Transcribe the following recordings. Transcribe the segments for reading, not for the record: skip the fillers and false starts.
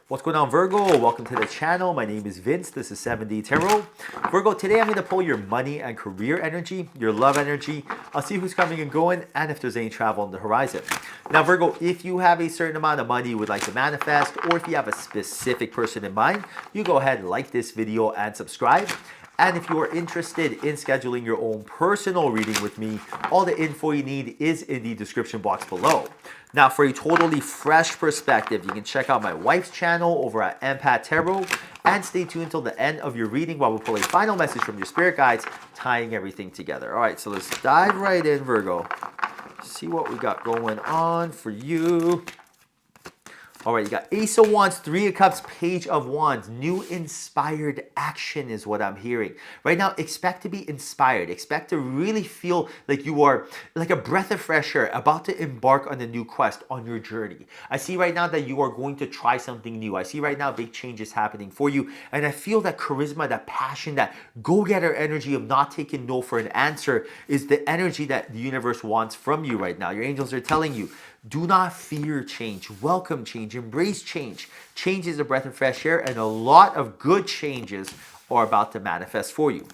What's going on, Virgo? Welcome to the channel. My name is Vince. This is 7D Tarot. Virgo, today I'm going to pull your money and career energy, your love energy. I'll see who's coming and going and if there's any travel on the horizon. Now, Virgo, if you have a certain amount of money you would like to manifest, or if you have a specific person in mind, you go ahead and like this video and subscribe. And if you are interested in scheduling your own personal reading with me, all the info you need is in the description box below. Now, for a totally fresh perspective, you can check out my wife's channel over at Empath Tarot, and stay tuned until the end of your reading while we pull a final message from your spirit guides, tying everything together. All right, so let's dive right in, Virgo. See what we got going on for you. All right, you got Ace of Wands, Three of Cups, Page of Wands. New inspired action is what I'm hearing. Right now, expect to be inspired. Expect to really feel like you are like a breath of fresh air, about to embark on a new quest on your journey. I see right now that you are going to try something new. I see right now big changes happening for you. And I feel that charisma, that passion, that go-getter energy of not taking no for an answer is the energy that the universe wants from you right now. Your angels are telling you, do not fear change. Welcome change. Embrace change. Change is a breath of fresh air, and a lot of good changes are about to manifest for you.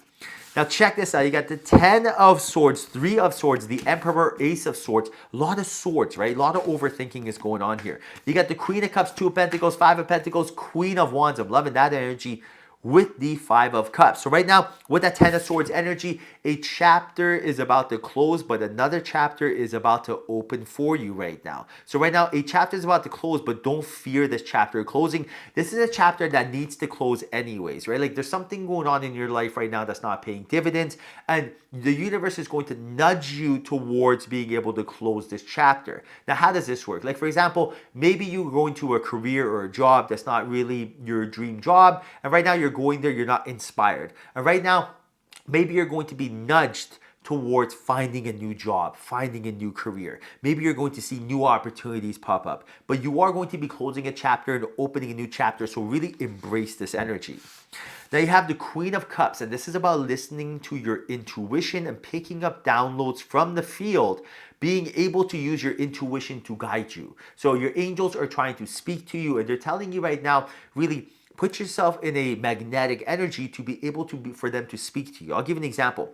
Now check this out. You got the 10 of Swords, 3 of Swords, the Emperor, Ace of Swords. A lot of swords, right? A lot of overthinking is going on here. You got the Queen of Cups, 2 of Pentacles, 5 of Pentacles, Queen of Wands. I'm loving that energy with the 5 of Cups. So right now, with that 10 of Swords energy, a chapter is about to close, but another chapter is about to open for you right now. So right now, a chapter is about to close, but don't fear this chapter closing. This is a chapter that needs to close anyways, right? Like there's something going on in your life right now that's not paying dividends, and the universe is going to nudge you towards being able to close this chapter. Now, how does this work? Like, for example, maybe you're going to a career or a job that's not really your dream job, and right now you're going there, you're not inspired. And right now, maybe you're going to be nudged towards finding a new job, finding a new career. Maybe you're going to see new opportunities pop up, but you are going to be closing a chapter and opening a new chapter. So really embrace this energy. Now you have the Queen of Cups, and this is about listening to your intuition and picking up downloads from the field, being able to use your intuition to guide you. So your angels are trying to speak to you, and they're telling you right now, really put yourself in a magnetic energy to be able to for them to speak to you. I'll give you an example.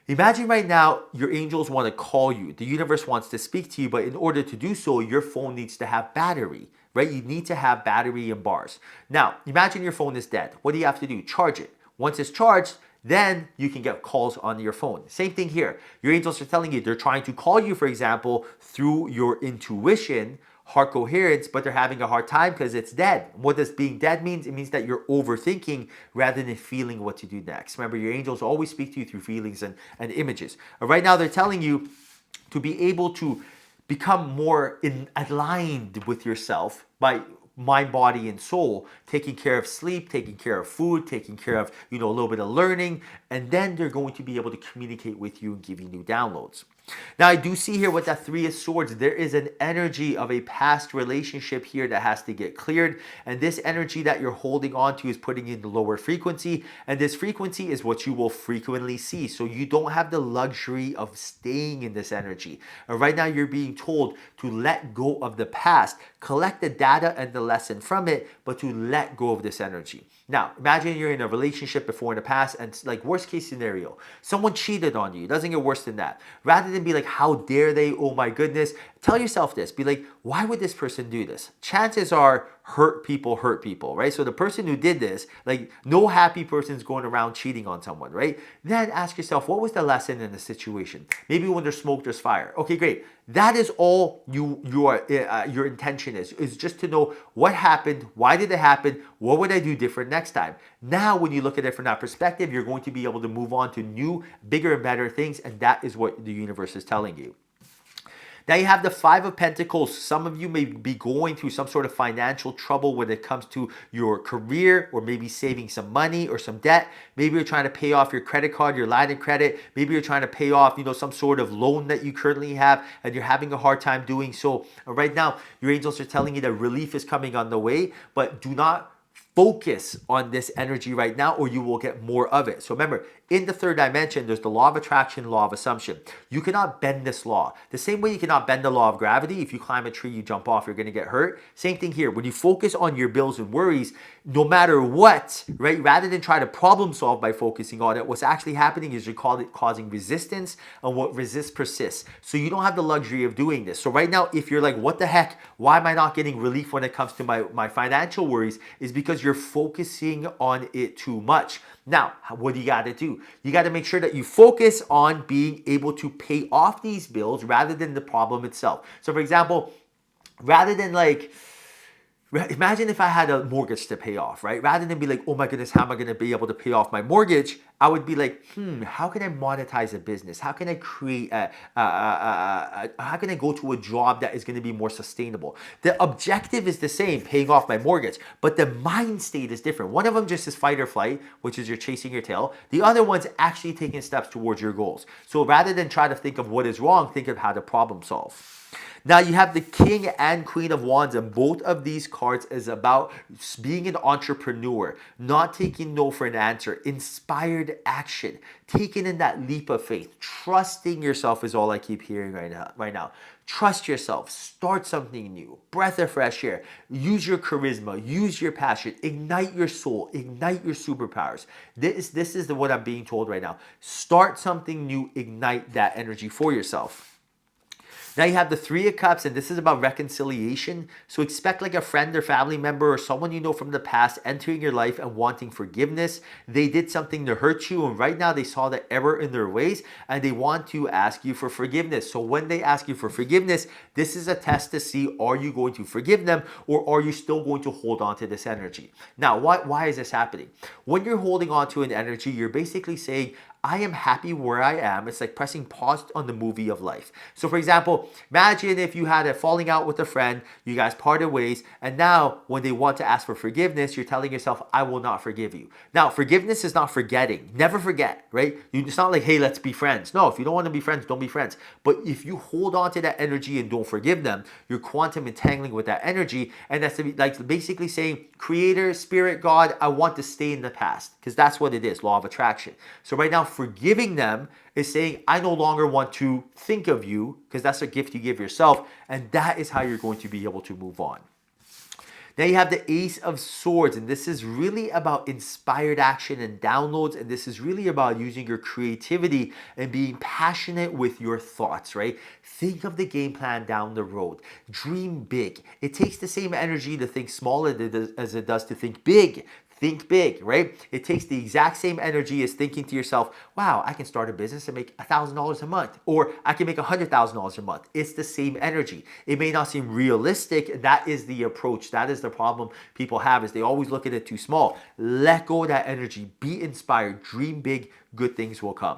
Imagine right now your angels want to call you. The universe wants to speak to you, but in order to do so, your phone needs to have battery, right? You need to have battery and bars. Now, imagine your phone is dead. What do you have to do? Charge it. Once it's charged, then you can get calls on your phone. Same thing here. Your angels are telling you they're trying to call you, for example, through your intuition, heart coherence, but they're having a hard time because it's dead. What does being dead means? It means that you're overthinking rather than feeling what to do next. Remember, your angels always speak to you through feelings and images. Right now, they're telling you to be able to become more aligned with yourself by mind, body, and soul, taking care of sleep, taking care of food, taking care of, a little bit of learning, and then they're going to be able to communicate with you and give you new downloads. Now, I do see here with that 3 of Swords, there is an energy of a past relationship here that has to get cleared. And this energy that you're holding on to is putting in the lower frequency. And this frequency is what you will frequently see. So you don't have the luxury of staying in this energy. And right now, you're being told to let go of the past, collect the data and the lesson from it, but to let go of this energy. Now, imagine you're in a relationship before in the past, and like worst case scenario, someone cheated on you. It doesn't get worse than that. Rather than be like, how dare they? Oh my goodness. Tell yourself this. Be like, why would this person do this? Chances are hurt people, right? So the person who did this, like no happy person's going around cheating on someone, right? Then ask yourself, what was the lesson in the situation? Maybe when there's smoke, there's fire. Okay, great. That is all your intention is just to know what happened, why did it happen, what would I do different next time? Now, when you look at it from that perspective, you're going to be able to move on to new, bigger, and better things, and that is what the universe is telling you. Now you have the 5 of Pentacles. Some of you may be going through some sort of financial trouble when it comes to your career, or maybe saving some money or some debt. Maybe you're trying to pay off your credit card, your line of credit. Maybe you're trying to pay off, some sort of loan that you currently have, and you're having a hard time doing so. Right now, your angels are telling you that relief is coming on the way, but do not focus on this energy right now, or you will get more of it. So remember, in the third dimension, there's the law of attraction, law of assumption. You cannot bend this law. The same way you cannot bend the law of gravity. If you climb a tree, you jump off, you're going to get hurt. Same thing here. When you focus on your bills and worries, no matter what, right, rather than try to problem solve by focusing on it, what's actually happening is you're causing resistance, and what resists persists. So you don't have the luxury of doing this. So right now, if you're like, what the heck, why am I not getting relief when it comes to my financial worries, is because you're focusing on it too much. Now, what do you got to do? You got to make sure that you focus on being able to pay off these bills rather than the problem itself. So for example, rather than like, imagine if I had a mortgage to pay off, right? Rather than be like, oh my goodness, how am I going to be able to pay off my mortgage? I would be like, how can I monetize a business? How can I create how can I go to a job that is going to be more sustainable? The objective is the same, paying off my mortgage, but the mind state is different. One of them just is fight or flight, which is you're chasing your tail. The other one's actually taking steps towards your goals. So rather than try to think of what is wrong, think of how to problem solve. Now you have the King and Queen of Wands, and both of these cards is about being an entrepreneur, not taking no for an answer, inspired action, taking in that leap of faith, trusting yourself is all I keep hearing right now. Trust yourself, start something new, breath of fresh air, use your charisma, use your passion, ignite your soul, ignite your superpowers. This is what I'm being told right now. Start something new, ignite that energy for yourself. Now you have the Three of Cups, and this is about reconciliation. So expect like a friend or family member or someone you know from the past entering your life and wanting forgiveness. They did something to hurt you, and right now they saw the error in their ways, and they want to ask you for forgiveness. So when they ask you for forgiveness, this is a test to see, are you going to forgive them, or are you still going to hold on to this energy? Now, why is this happening? When you're holding on to an energy, you're basically saying, I am happy where I am. It's like pressing pause on the movie of life. So for example, imagine if you had a falling out with a friend, you guys parted ways, and now when they want to ask for forgiveness, you're telling yourself, I will not forgive you. Now, forgiveness is not forgetting. Never forget, right? It's not like, hey, let's be friends. No, if you don't want to be friends, don't be friends. But if you hold on to that energy and don't forgive them, you're quantum entangling with that energy, and that's like basically saying, Creator, Spirit, God, I want to stay in the past, because that's what it is, law of attraction. So right now, forgiving them is saying, I no longer want to think of you, because that's a gift you give yourself, and that is how you're going to be able to move on. Now you have the Ace of Swords, and this is really about inspired action and downloads, and this is really about using your creativity and being passionate with your thoughts, right? Think of the game plan down the road. Dream big. It takes the same energy to think small as it does to think big. Think big, right? It takes the exact same energy as thinking to yourself, wow, I can start a business and make $1,000 a month, or I can make $100,000 a month. It's the same energy. It may not seem realistic. That is the approach. That is the problem people have, is they always look at it too small. Let go of that energy. Be inspired. Dream big. Good things will come.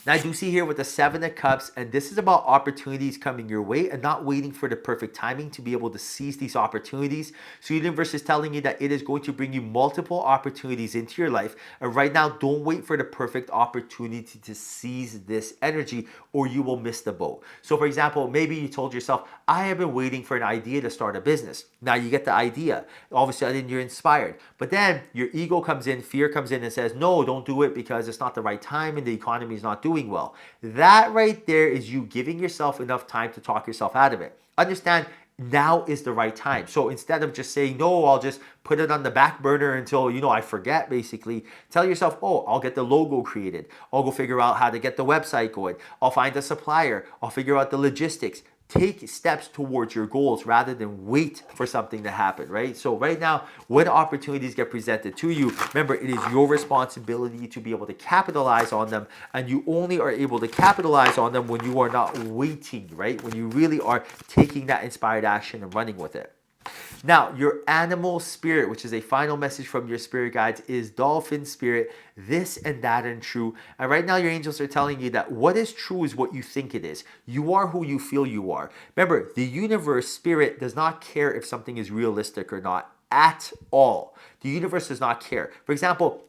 Now I do see here with the Seven of Cups, and this is about opportunities coming your way and not waiting for the perfect timing to be able to seize these opportunities. So the universe is telling you that it is going to bring you multiple opportunities into your life. And right now, don't wait for the perfect opportunity to seize this energy, or you will miss the boat. So for example, maybe you told yourself, I have been waiting for an idea to start a business. Now you get the idea. All of a sudden you're inspired. But then your ego comes in, fear comes in and says, no, don't do it because it's not the right time and the economy is not doing well. That right there is you giving yourself enough time to talk yourself out of it. Understand, now is the right time. So instead of just saying, no, I'll just put it on the back burner until, I forget, basically, tell yourself, oh, I'll get the logo created. I'll go figure out how to get the website going. I'll find a supplier. I'll figure out the logistics. Take steps towards your goals rather than wait for something to happen, right? So right now, when opportunities get presented to you, remember, it is your responsibility to be able to capitalize on them, and you only are able to capitalize on them when you are not waiting, right? When you really are taking that inspired action and running with it. Now, your animal spirit, which is a final message from your spirit guides, is dolphin spirit, this and that and true. And right now, your angels are telling you that what is true is what you think it is. You are who you feel you are. Remember, the universe, spirit, does not care if something is realistic or not at all. The universe does not care. For example,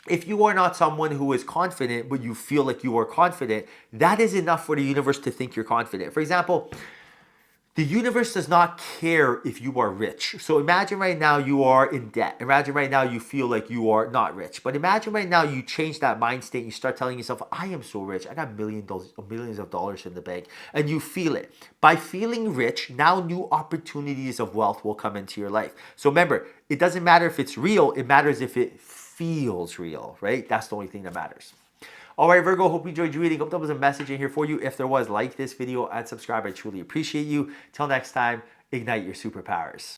if you are not someone who is confident, but you feel like you are confident, that is enough for the universe to think you're confident. For example, The universe does not care if you are rich. So imagine right now you are in debt. Imagine right now you feel like you are not rich. But imagine right now you change that mind state and you start telling yourself, I am so rich. I got millions of dollars in the bank. And you feel it. By feeling rich, now new opportunities of wealth will come into your life. So remember, it doesn't matter if it's real. It matters if it feels real, right? That's the only thing that matters. All right, Virgo, hope you enjoyed your reading. Hope there was a message in here for you. If there was, like this video and subscribe. I truly appreciate you. Till next time, ignite your superpowers.